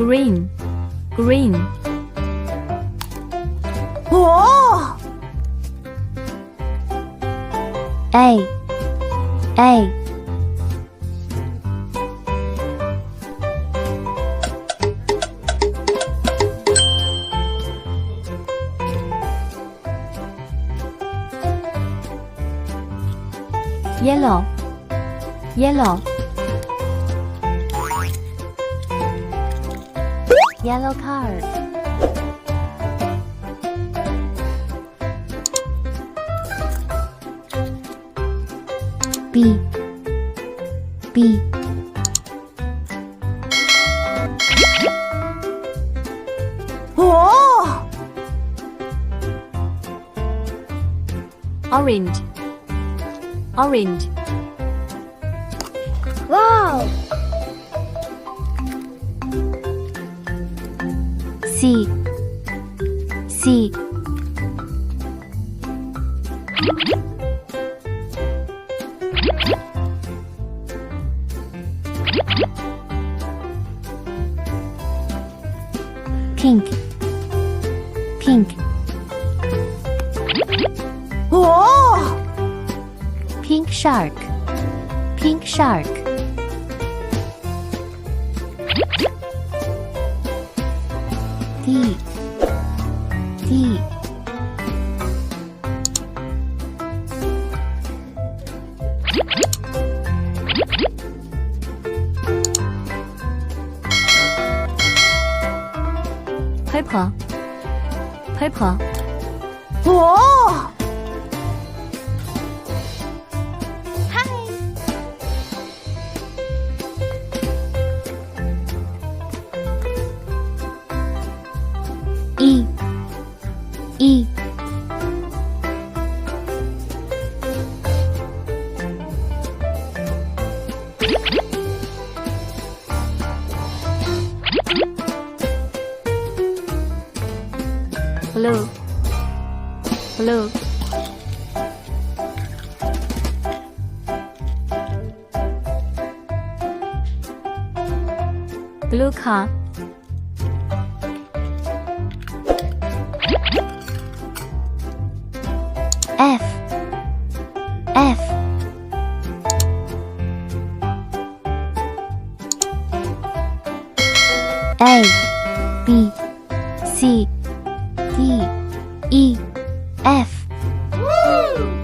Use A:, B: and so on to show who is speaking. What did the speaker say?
A: green, green.
B: Oh!
A: A, A. Yellow, yellow. Yellow card. B, B.
B: Oh!
A: Orange, orange.
B: Wow!
A: C, C. Pink, pink.
B: Oh!
A: Pink shark, pink shark. D, D. Purple, purple.
B: Oh!
A: E, E. Blue, blue. Blue car. F, F. A, B, C, D, E, F.
B: Woo!